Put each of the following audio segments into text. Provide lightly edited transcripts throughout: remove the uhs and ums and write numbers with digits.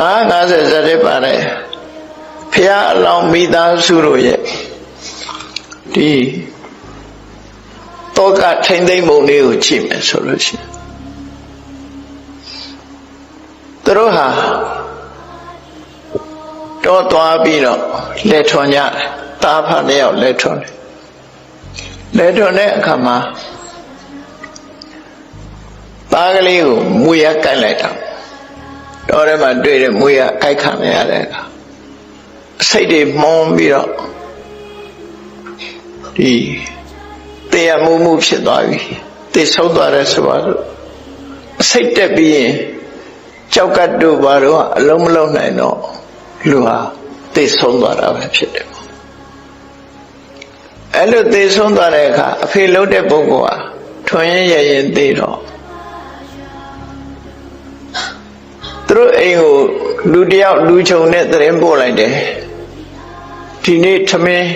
50ဇက်ပါတယ်ဖျားအလောင်းမိသားစုတို့ရဲ့ဒီတောကထိမ့်သိမ့်ပုံလေးကိုကြည့်မယ်ဆိုလို့ရှိရင်သူတို့ဟာတော့သွားပြီးတော့လက်ထွန်ကြတယ်တားဖတ်လျောက်လက်ထွန်တယ်လက်ထွန်တဲ့အခါမှာသားကလေးကိုမွေရကိုက်လိုက်တာတော့ထဲမှာတွေ့တဲ့မွေရကိုက်ခံရတဲ့အခါစိတ်တွေမှုန်းပြီးတော့ဒီတရားမှုဖြစ်သွားပြီသိဆုံးသွားတယ်ဆိုတော့စိတ်တက်ပြီးရင်ကြောက်ကတ်တို့ဘာတော့အလုံးမလုံးနိုင်တော့လူဟာသိဆုံးသွားတာပဲဖြစ်တယ်အဲ့လိုသိဆုံးသွားတဲ့အခါအဖေလုံးတဲ့ပုဂ္ဂိုလ်ဟာထွန်ရင်ရရင်သိတော့သူတို့အိမ်ကိုလူတယောက်လူချုံနဲ့သတင်းပို့လိုက်တယ်ဒီနေ့ထမင်း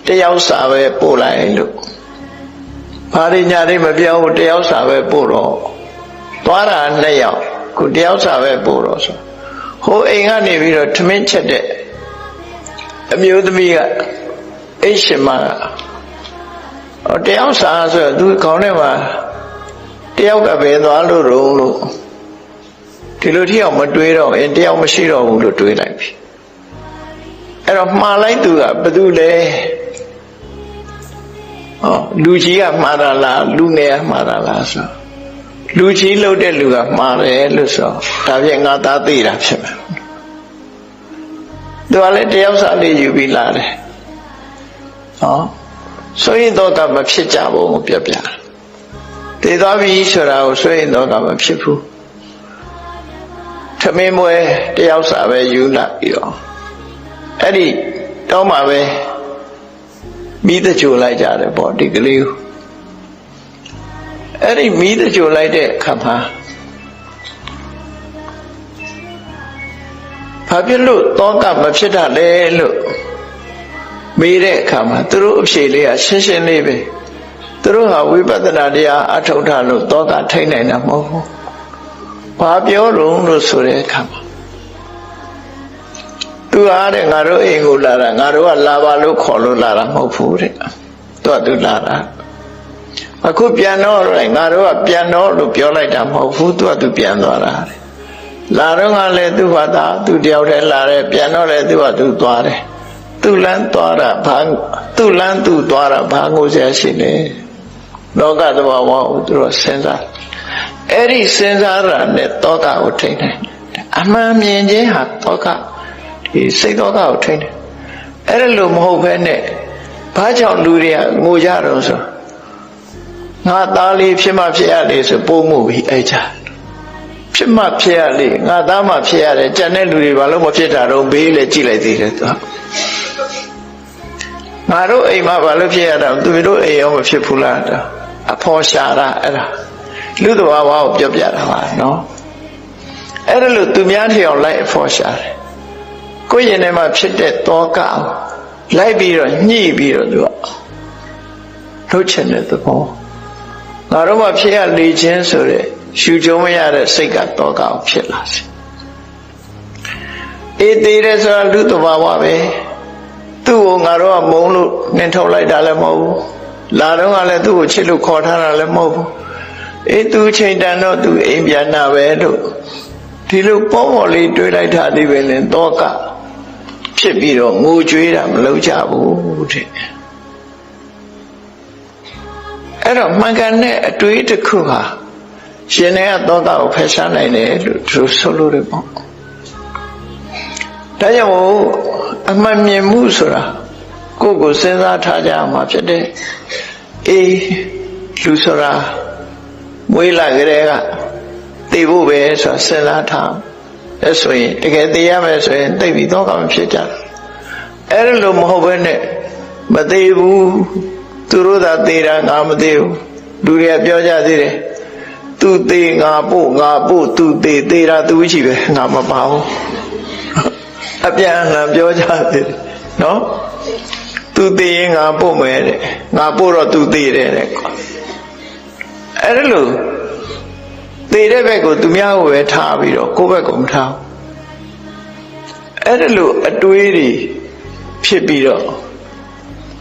တယောက်စာပဲပို့လိုက်လို့ဘာရညာတွေမပြောဘူးတယောက်စာပဲပို့တော့သွားတာ2ယောက်ကိုတယောက်စာပဲပို့တော့ဆိုဟိုအိမ်ကနေပြီးတော့ထမင်းချက်တဲ့အမျိုးသမီးကအိတ်ရှင်မကတယောက်စာဆိုသူခေါင်းထဲမှာတယောက်ကပဲသွားလို့လို့ဒီလိုထီအောင်မတွေးတော့ရင်တယောက်မရှိတော့ဘူးလို့တွေးလိုက်ပြီအဲ့တော့မှားလိုက်သူကဘယ်သူလဲလူကြီးကမှားတာလားလူငယ်ကမှားတာလားဆိုလူကြီးလှုပ်တဲ့လူကမှားတယ်လို့ဆိုဒါဖြင့်ငါသားသိတာဖြစ်မယ်သူကလည်းတယောက်စာလေးယူပြီးလာတယ်ဆိုရင်တော့ကမဖြစ်ကြဘူးပြပြသိသွားပြီဆိုတာကိုဆိုရင်တော့ကမဖြစ်ဘူးထမင်းမွဲတယောက်စာပဲယူလာပြီးတော့အဲ့ဒီတော့မှပဲမိသကြိုလိုက်ကြတယ်ပေါ့ဒီကလေးကိုအဲ့ဒီမိသကြိုလိုက်တဲ့အခါမှာဘာဖြစ်လို့တောကမဖြစ်တာလဲလို့မေးတဲ့အခါမှာသူတို့အဖြေလေးကရှင်းရှင်းလေးပဲသူတို့ဟာဝိပဿနာတရားအထုတ်ထားလို့တောကထိနိုင်တာမဟုတ်ဘူးဘာပြောလို့ဆိုတဲ့အခါမှာသူအားတဲ့ငါတို့အိမ်ကိုလာတာငါတို့ကလာပါလို့ခေါ်လို့လာတာမဟုတ်ဘူးတဲ့သူလာတာအခုပြန်တော့ငါတို့ကပြန်တော့လို့ပြောလိုက်တာမဟုတ်ဘူးသူပြန်သွားတာတဲ့လာတော့ကလည်းသူ့ဘာသာသူတယောက်တည်းလာတယ်ပြန်တော့လည်းသူကသူသွားတယ်သူလန်းသွားတာဘာသူလန်းသူသွားတာဘာငိုစရာရှိလဲလောကသဘာဝကိုသူတို့စဉ်းစားအဲ့ဒီစဉ်းစားတာနဲ့တောကကိုထိနေအမှန်မြင်ခြင်းဟာတောကဒီစိတ်တောကကိုထိနေအဲ့ဒါလို့မဟုတ်ဘဲနဲ့ဘာကြောင့်လူတွေကငိုကြတော့ဆိုငါသားလေးဖြစ်မှဖြစ်ရလေဆိုပို့မှုပြီးအဲ့ကြဖြစ်မှဖြစ်ရလေငါသားမှဖြစ်ရတယ်ကြံတဲ့လူတွေဘာလို့မဖြစ်တာတော့ဘေးလေကြည့်လိုက်သေးတယ်သူငါတို့အိမ်မှာဘာလို့ဖြစ်ရတာသူတို့အိမ်ရောမဖြစ်ဘူးလားအဖော်ရှာတာအဲ့ဒါလူတော်ဘာကိုပြောပြတာပါနော်အဲ့ဒါလို့သူများထီအောင်လိုက်အဖော်ရှာတယ်ကိုယ့်ရင်ထဲမှာဖြစ်တဲ့တောကလိုက်ပြီးတော့ညှိပြီးတော့သူကလှုပ်ချင်တဲ့သဘောငါတို့မှဖြစ်ရလေခြင်းဆိုတဲ့ရှူကြုံမရတဲ့စိတ်ကတောကဖြစ်လာစေအေးသေးတယ်ဆိုတာလူသဘာဝပဲသူ့ကိုငါတို့ကမုန်းလို့နှင်ထုတ်လိုက်တာလည်းမဟုတ်ဘူးလာတော့ကလည်းသူ့ကိုချစ်လို့ခေါ်ထားတာလည်းမဟုတ်ဘူးအေးသူချိန်တန်တော့သူအိမ်ပြန်နာပဲလို့ဒီလိုပေါ်ပေါ်လေးတွေးလိုက်တာဒီပဲလေတောကဖြစ်ပြီးတော့ငိုကြွေးတာမလုပ်ကြဘူးတဲ့အဲ့တော့မှန်ကန်တဲ့အတွေးတစ်ခုဟာရှင်တွေကတောကကိုဖယ်ရှားနိုင်တယ်လို့သူဆိုလို့ရပေါ့ဒါကြောင့်အမှန်မြင်မှုဆိုတာကိုယ့်ကိုစဉ်းစားထားကြမှာဖြစ်တယ်အေးလူဆိုတာမွေးလာကြတဲ့ကသိဖို့ပဲဆိုတာစဉ်းစားထားအဲ့ဆိုရင်တကယ်သိရမယ်ဆိုရင်သိပြီးတော့ကမဖြစ်ကြအဲ့ဒါလို့မဟုတ်ဘဲနဲ့မသိဘူးသူတို့သာသိတာငါမသိဘူးလူတွေကပြောကြသေးတယ်သူသိငါပို့သူသိတာသူရှိပဲငါမပါဘူးအပြန်အလှန်ပြောကြသေးတယ်နော်သူသိရင်ငါပို့မယ်တဲ့ငါပို့တော့သူသိတယ်တဲ့အဲ့ဒါလို့သိတဲ့ဘက်ကိုသူများကိုပဲထားပြီးတော့ကိုယ့်ဘက်ကိုမထား အဲ့ဒါလို့အတွေးတွေဖြစ်ပြီးတော့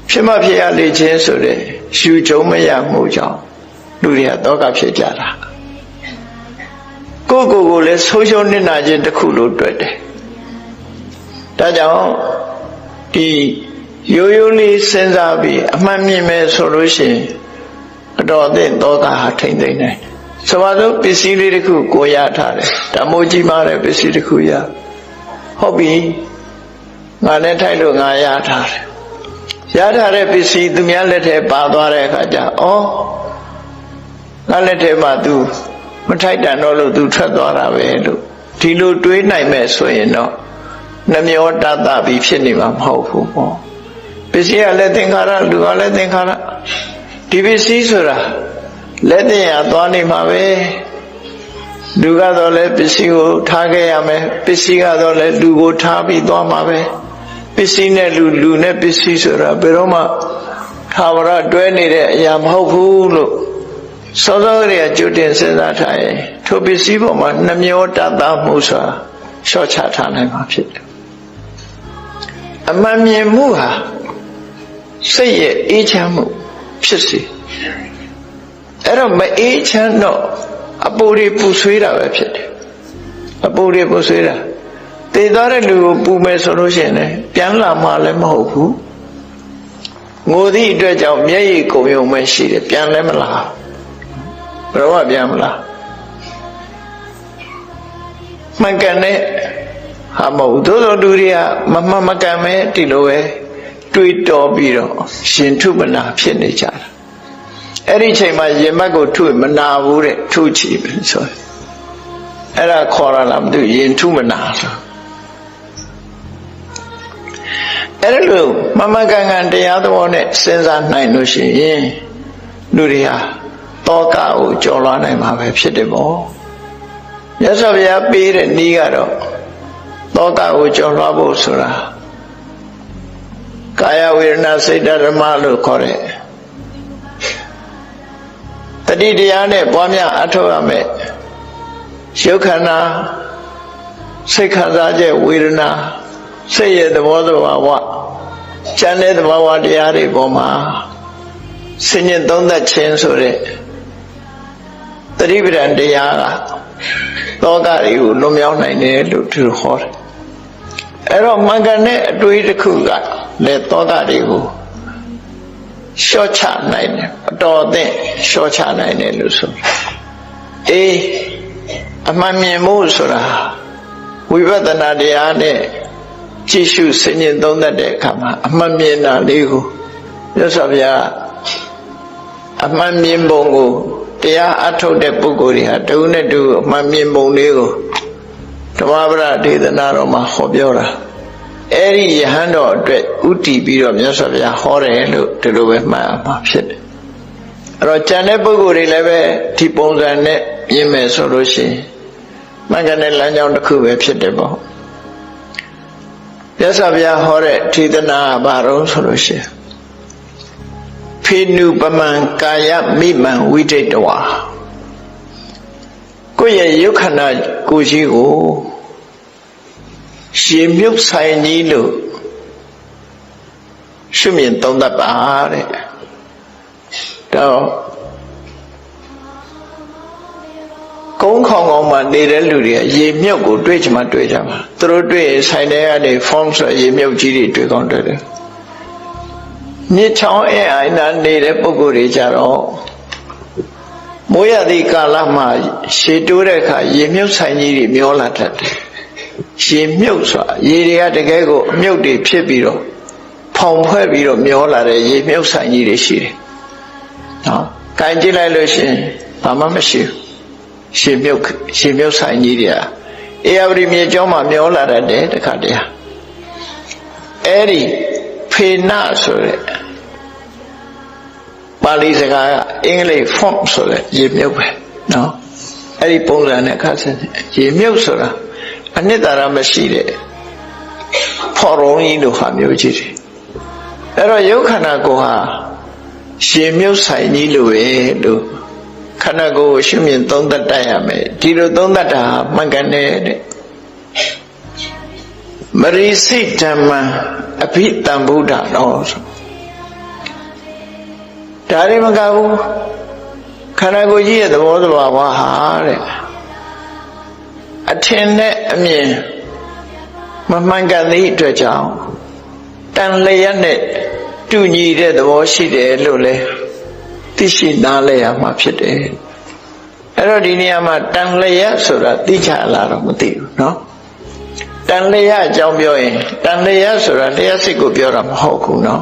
ဖြစ်မဖြစ်ရလေခြင်းဆိုတဲ့ရှုကြုံမရမှုကြောင့်လူတွေကတောကဖြစ်ကြတာကိုယ်လည်းဆုံးရှုံးနစ်နာခြင်းတစ်ခုလို့တွေ့တယ်ဒါကြောင့်ဒီရိုးရိုးလေးစဉ်းစားပြီးအမှန်မြင်မယ်ဆိုလို့ရှိရင်အတော်အသင့်တောကဟာထိမ့်သိမ့်နိုင်ဆိုပါစို့ပစ္စည်းလေးတစ်ခုကိုရထားတယ်ဓမ္မိုးကြီးမားတဲ့ပစ္စည်းတစ်ခုရဟုတ်ပြီငါနဲ့ထိုက်လို့ငါရထားတယ်ရထားတဲ့ပစ္စည်းသူများလက်ထဲပါသွားတဲ့အခါကျဩငါလက်ထဲမှာ तू မထိုက်တန်တော့လို့ तू ထွက်သွားတာပဲလို့ဒီလိုတွေးနိုင်မဲ့ဆိုရင်တော့နှမျောတတ်တာပြီးဖြစ်နေမှာမဟုတ်ဘူးပေါ့ပစ္စည်းကလည်းသင်္ခါရလူကလည်းသင်္ခါရဒီပစ္စည်းဆိုတာလက်တင်ရသွားနေမှာပဲလူကတော့လည်းပစ္စည်းကိုထားခဲ့ရမယ်ပစ္စည်းကတော့လည်းလူကိုထားပြီးသွားမှာပဲပစ္စည်းနဲ့လူနဲ့ပစ္စည်းဆိုတာဘယ်တော့မှသာဝရတွဲနေတဲ့အရာမဟုတ်ဘူးလို့စောစောကလေးကကြိုတင်စဉ်းစားထားရင်ထိုပစ္စည်းပေါ်မှာနှမျောတတ်တာမှုဆိုတာလျှော့ချထားနိုင်မှာဖြစ်တယ်အမှန်မြင်မှုဟာစိတ်ရဲ့အေးချမ်းမှုဖြစ်စေအဲ့တော့မအေးချမ်းတော့အပူတွေပူဆွေးတာပဲဖြစ်တယ်အပူတွေပူဆွေးတာတည်သွားတဲ့လူကိုပူမယ်ဆိုလို့ရှိရင်လည်းပြန်လာမှလည်းမဟုတ်ဘူးငိုသည့်အတွက်ကြောင့်မျက်ရည်ကုန်ရုံပဲရှိတယ်ပြန်လည်းမလာဘယ်တော့မှပြန်မလာမှန်ကန်တဲ့ဟာမဟုတ်သို့သောလူတွေကမကန်ပဲဒီလိုပဲတွေးတော်ပြီးတော့ရှင်ထုမနာဖြစ်နေကြတာအဲ့ဒီချိန်မှာရင်မက်ကိုထုမနာဘူးတဲ့ထုချီပဲဆိုအဲ့ဒါခေါ်ရလားမသိရင်ထုမနာဆိုအဲ့ဒါလို့မကန်တရားသဘောနဲ့စဉ်းစားနိုင်လို့ရှိရင်လူတွေဟာတောကကိုကြော်လွှားနိုင်မှာပဲဖြစ်တယ်ပေါ့မြတ်စွာဘုရားပေးတဲ့နည်းကတော့တောကကိုကြော်လွှားဖို့ဆိုတာကာယဝေဒနာစိတ်ဓမ္မလို့ခေါ်တဲ့တတိတရားနဲ့ပွားများအထောက်ရမယ်ရုပ်ခန္ဓာစိတ်ခံစားချက်ဝေဒနာစိတ်ရဲ့သဘောသဘာဝဉာဏ်တဲ့သဘာဝတရားတွေပေါ်မှာဆင်ញင်သုံးသပ်ခြင်းဆိုတဲ့တတိပဒံတရားကတောကတွေကိုလွန်မြောက်နိုင်တယ်လို့သူဟောတယ်အဲ့တော့မှန်ကန်တဲ့အတွေးတစ်ခုကလည်းတောကတွေကိုလျှော့ချနိုင်တယ်အတော်အသင့်လျှော့ချနိုင်တယ်လို့ဆိုအေးအမှန်မြင်မှုဆိုတာဝိပဿနာတရားနဲ့ကြည့်ရှုဆင်ញင်သုံးသပ်တဲ့အခါမှာအမှန်မြင်တာလေးကိုမြတ်စွာဘုရားအမှန်မြင်ပုံကိုတရားအထုတ်တဲ့ပုဂ္ဂိုလ်တွေဟာတဦးနဲ့တဦးအမှန်မြင်ပုံလေးကိုဓမ္မပဒဒေသနာတော်မှာဟောပြောတာအဲ့ဒီယဟန်တော်အတွက်ဥတည်ပြီးတော့မြတ်စွာဘုရားဟောတယ်လို့ဒီလိုပဲမှတ်ရမှာဖြစ်တယ်အဲ့တော့ဉာဏ်တဲ့ပုဂ္ဂိုလ်တွေလည်းပဲဒီပုံစံနဲ့မြင်မယ်ဆိုလို့ရှိရင်မှန်ကန်တဲ့လမ်းကြောင်းတစ်ခုပဲဖြစ်တယ်ပေါ့မြတ်စွာဘုရားဟောတဲ့ဒေသနာကဘာလို့ဆိုလို့ရှိရင်ဖိနုပမံကာယမိမံဝိတိတဝါကိုယ့်ရဲ့ယုတ်ခန္ဓာကိုယ်ကြီးကိုရှင်မြုပ်ဆိုင်ကြီးလို့ရှုမြင်သုံးသပ်ပါတဲ့တော့ကုန်းခေါင်ခေါင်မှာနေတဲ့လူတွေကရေမြုပ်ကိုတွေ့ချင်မှတွေ့ကြမှာသူတို့တွေ့ရင်ဆိုင်ထဲကနေ form ဆိုရေမြုပ်ကြီးတွေတွေ့ကောင်းတွေ့တယ်မြစ်ချောင်းအင်းအိုင်နာနေတဲ့ပုဂ္ဂိုလ်တွေကြတော့မိုးရသည့်ကာလမှာရှည်တိုးတဲ့အခါရေမြုပ်ဆိုင်ကြီးတွေမျောလာတတ်တယ်ရေမြုပ်ဆိုတာရေတွေကတကယ်ကိုအမြုပ်တွေဖြစ်ပြီးတော့ဖောင်ဖွဲ့ပြီးတော့မျောလာတဲ့ရေမြုပ်ဆိုင်ကြီးတွေရှိတယ်နော်။ကန်ကြည့်လိုက်လို့ရှိရင်ဘာမှမရှိဘူးရေမြုပ်ဆိုင်ကြီးတွေကအေယဝတီမြေကျောင်းမှာမျောလာတတ်တယ်တခါတည်းအဲ့ဒီဖေနဆိုတဲ့ပါဠိစကားကအင်္ဂလိပ် form ဆိုတဲ့ရေမြုပ်ပဲနော်အဲ့ဒီပုံစံနဲ့ခါစရေမြုပ်ဆိုတာအနှစ်သာရမရှိတဲ့ဖော်ရုံးကြီးလိုဟာမျိုးကြီးတယ်အဲ့တော့ယုတ်ခန္ဓာကိုယ်ဟာရေမြုပ်ဆိုင်ကြီးလိုပဲလို့ခန္ဓာကိုယ်ကိုရှုမြင်သုံးသပ်တတ်ရမယ်ဒီလိုသုံးသပ်တာမှန်ကန်တယ်တဲ့ မရိစိဓမ္မအဘိတံဗုဒ္ဓတော်ဒါတွေမကဘူးခန္ဓာကိုယ်ကြီးရဲ့သဘောသဘာဝဟာတဲ့အထင်နဲ့အမြင်မမှန်ကန်သည့်အတွက်ကြောင့်တန်လျက်နဲ့တူညီတဲ့သဘောရှိတယ်လို့လဲသိရှိနားလည်ရမှာဖြစ်တယ်အဲ့တော့ဒီနေရာမှာတန်လျက်ဆိုတာသိချလာတော့မသိဘူးเนาะတန်လျက်အကြောင်းပြောရင်တန်လျက်ဆိုတာလျှက်စိတ်ကိုပြောတာမဟုတ်ဘူးเนาะ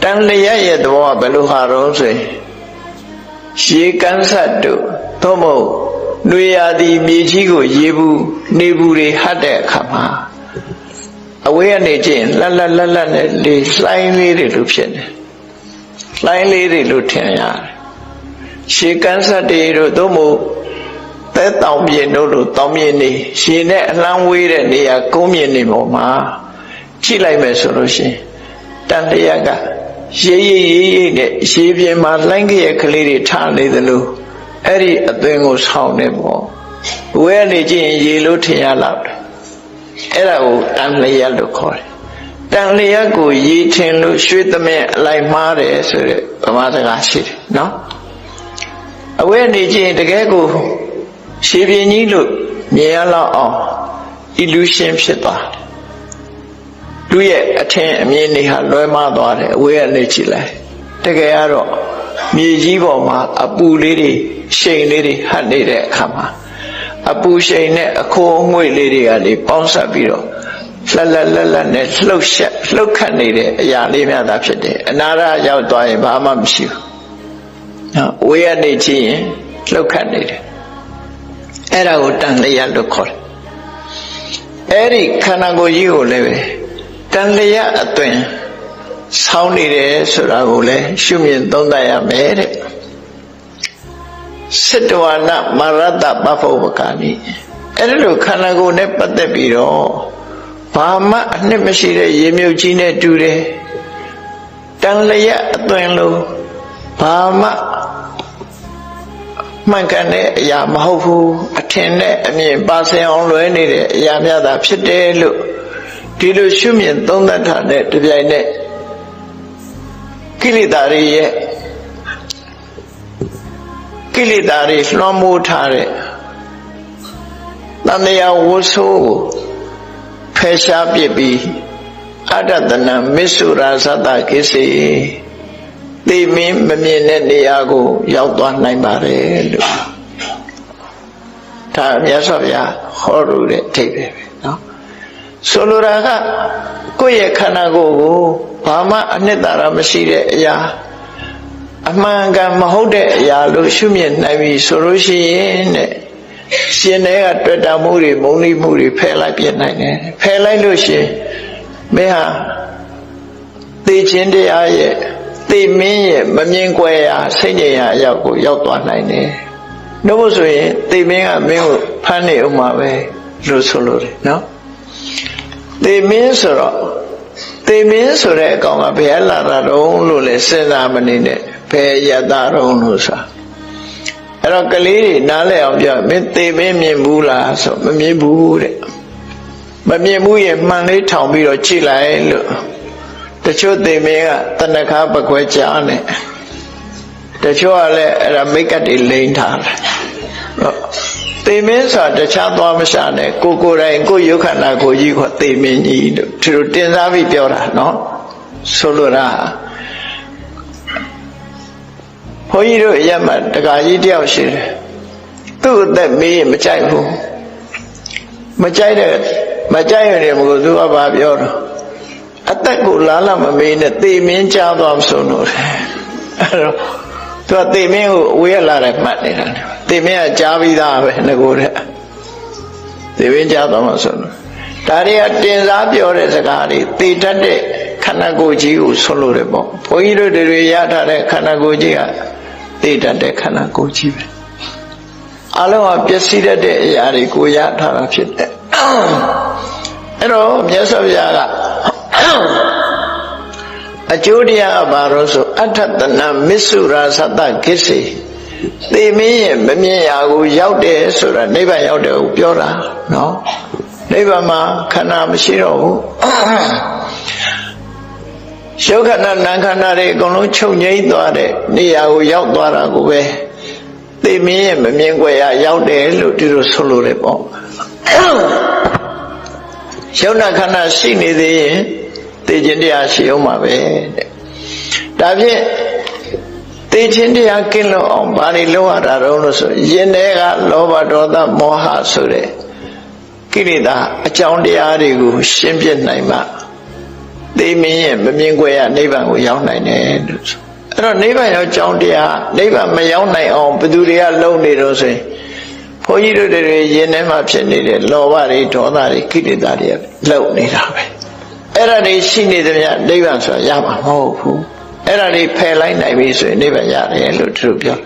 တန်လျက်ရဲ့သဘောကဘယ်လိုဟာတော့ဆိုရင်ရေကန်းဆက်တို့သို့မဟုတ်နွေရာသီမြေကြီးကိုရေဘူးနေဘူးတွေဟတ်တဲ့အခါမှာအဝေးကနေကြည့်ရင်လှလှလှလှနဲ့လေလှိုင်းလေးတွေလို့ဖြစ်နေလှိုင်းလေးတွေလို့ထင်ရတယ်ရေကန်းဆက်တွေတို့သို့မဟုတ်သဲတောင်ပြင်တို့လိုတောင်ပြင်နေရေနဲ့အလှမ်းဝေးတဲ့နေရာကုန်းပြင်နေပေါ်မှာကြည့်လိုက်မယ်ဆိုလို့ရှိရင်တန်လျက်ကရေးနဲ့ရေပြင်မှာလှိုင်းကြရကလေးတွေထားနေသလိုအဲ့ဒီအသွင်ကိုဆောင်းနေပေါ့ဝဲနေကြည့်ရင်ရေလို့ထင်ရလောက်တယ်အဲ့ဒါကိုတန်လျက်လို့ခေါ်တယ်တန်လျက်ကိုရေထင်လို့ရွှေသမင်းအလိုက်မှားတယ်ဆိုတဲ့ဗမာစကားရှိတယ်နော်အဝဲနေကြည့်ရင်တကယ်ကိုရေပြင်ကြီးလို့မြင်ရလောက်အောင် illusion ဖြစ်သွားတယ်သူရဲ့အထင်အမြင်တွေဟာလွဲမှားသွားတယ်အဝေးကနေကြည့်လိုက်တကယ်ကတော့မြေကြီးပေါ်မှာအပူလေးတွေရှိန်လေးတွေဟပ်နေတဲ့အခါမှာအပူရှိန်နဲ့အခိုးအငွေ့လေးတွေကနေပေါင်းစပ်ပြီးတော့လှနဲ့လှုပ်ခတ်နေတဲ့အရာလေးများသာဖြစ်တယ်အနာရရောက်သွားရင်ဘာမှမရှိဘူးနော်ဝေးကနေကြည့်ရင်လှုပ်ခတ်နေတယ်အဲ့ဒါကိုတန်လျက်လို့ခေါ်တယ်အဲ့ဒီခန္ဓာကိုယ်ကြီးကိုလည်းပဲတန်လျက်အသွင်ဆောင်းနေတယ်ဆိုတာကိုလည်းရှုမြင်သုံးသပ်ရမယ်တဲ့စိတဝါနမရတ္တပဖောပကာနိအဲ့ဒီလိုခန္ဓာကိုယ်နဲ့ပတ်သက်ပြီးတော့ဘာမှအနှစ်မရှိတဲ့ရေမြုပ်ကြီးနဲ့တူတယ်တန်လျက်အသွင်လို့ဘာမှမှန်ကန်တဲ့အရာမဟုတ်ဘူးအထင်နဲ့အမြင်ပါစင်အောင်လွဲနေတဲ့အရာများသာဖြစ်တယ်လို့ဒီလိုရှုမြင်သုံးသပ်တာနဲ့တပြိုင်နက်ကိလေသာတွေရဲ့ကိလေသာတွေလွှမ်းမိုးထားတဲ့တဏှာဝှဆိုးကိုဖယ်ရှားပစ်ပြီးအတ္တတနာမစ္ဆုရာသတ္တကိစေသိမင်းမမြင်တဲ့နေရာကိုရောက်သွားနိုင်ပါတယ်လို့ဒါမြတ်စွာဘုရားဟောလို့တဲ့အဓိပ္ပာယ်ပဲနော်ဆိုလိုတာကကိုယ့်ရဲ့ခန္ဓာကိုယ်ကိုဘာမှအနှစ်သာရမရှိတဲ့အရာအမှန်ကန်မဟုတ်တဲ့အရာလို့ရှုမြင်နိုင်ပြီဆိုလို့ရှိရင်တဲ့ရှင်တွေကတွေ့တာမှုတွေမုန်းလိမှုတွေဖယ်လိုက်ပြနိုင်တယ်ဖယ်လိုက်လို့ရှိရင်မင်းဟာသိခြင်းတရားရဲ့သိမင်းရဲ့မမြင်ကွယ်ရာစိတ်ဉာဏ်ရာအရောက်ကိုရောက်သွားနိုင်တယ်နှုတ်ဆိုရင်သိမင်းကမင်းကိုဖမ်းနေဥမှာပဲလို့ဆိုလို့တယ်နော်သိမင်းဆိုတော့သိမင်းဆိုတဲ့အကောင်ကဘယ်လာတာတုံးလို့လဲစဉ်းစားမနေနဲ့ဘယ်ရတာတုံးလို့ဆိုတာအဲ့တော့ကလေးတွေနားလည်အောင်ပြောမင်းသိမင်းမြင်ဘူးလားဆိုမမြင်ဘူးတဲ့မမြင်ဘူးရင်မှန်လေးထောင်ပြီးတော့ကြည့်လိုက်လို့တချို့သိမင်းကတဏ္ဍခါပကွဲကြားနဲ့တချို့ကလည်းအဲ့ဒါမိတ်ကပ်တွေလိမ့်ထားတယ်သိမင်းဆိုတာတခြားသွားမရှာနဲ့ကိုယ်တိုင်ကိုယ်ရုပ်ခန္ဓာကိုယ်ကြီးကသိမင်းကြီးလို့သူတို့တင်စားပြီးပြောတာနော်ဆိုလိုတာဘုန်းကြီးတို့အရက်မှာတက္ကကြီးတယောက်ရှိတယ်သူ့အသက်မေးမကြိုက်ဘူးမကြိုက်ရင်လည်းမကိုသူကဘာပြောတော့အသက်ကိုလာမမေးနဲ့သိမင်းကြားသွားမဆုံးလို့အဲ့တော့သူကသိမင်းကိုအဝေးလာတယ်မှတ်နေတာသိမင်းကကြားပြီးသားပဲငကိုတဲ့သိမင်းကြားသွားမှဆုံးလို့ဒါတွေကတင်စားပြောတဲ့စကားတွေသိတတ်တဲ့ခန္ဓာကိုယ်ကြီးကိုဆုံးလို့တယ်ပေါ့ဘုန်းကြီးတို့တွေရထားတဲ့ခန္ဓာကိုယ်ကြီးကသိတတ်တဲ့ခန္ဓာကိုယ်ကြီးပဲအလုံးကပျက်စီးတတ်တဲ့အရာတွေကိုရထားတာဖြစ်တယ်အဲ့တော့မြတ်စွာဘုရားကအကျိုးတရားကဘာလို့ဆိုအဋ္ဌတနာမစ္ဆုရာသတ္တကိစေသိမင်းရဲ့မမြင်ရာကိုရောက်တယ်ဆိုတာနိဗ္ဗာန်ရောက်တယ်ကိုပြောတာနော် နိဗ္ဗာန်မှာခန္ဓာမရှိတော့ဘူးရှုခန္ဓာနာခန္ဓာတွေအကုန်လုံးချုပ်ငြိမ်းသွားတဲ့နေရာကိုရောက်သွားတာကိုပဲသိမင်းရဲ့မမြင်ွယ်ရရောက်တယ်လို့ဒီလိုဆိုလိုတယ်ပေါ့ရှုနာခန္ဓာရှိနေသေးရင်သိခြင်းတရားရှိအောင်ပါပဲတဲ့ဒါဖြင့်သိခြင်းတရားကင်းလို့အောင်ဘာတွေလုပ်ရတာတော့လို့ဆိုရင်ထဲကလောဘဒေါသမောဟဆိုတဲ့ကိလေသာအကြောင်းတရားတွေကိုရှင်းပြနိုင်မှသိမင်းရဲ့မမြင်ွယ်ရနိဗ္ဗာန်ကိုရောက်နိုင်တယ်လို့ဆိုအဲ့တော့နိဗ္ဗာန်ရောက်ကြောင်းတရားနိဗ္ဗာန်မရောက်နိုင်အောင်ဘယ်သူတွေကလုံနေတော့ဆိုရင်ဘုန်းကြီးတို့တွေရင်ထဲမှာဖြစ်နေတဲ့လောဘတွေဒေါသတွေကိလေသာတွေလုံနေတာပဲအဲ့ဒါတွေရှိနေသမျှနိဗ္ဗာန်ဆိုတာရမှာမဟုတ်ဘူးအဲ့ဒါတွေဖယ်လိုက်နိုင်ပြီဆိုရင်နိဗ္ဗာန်ရတယ်လို့သူတို့ပြော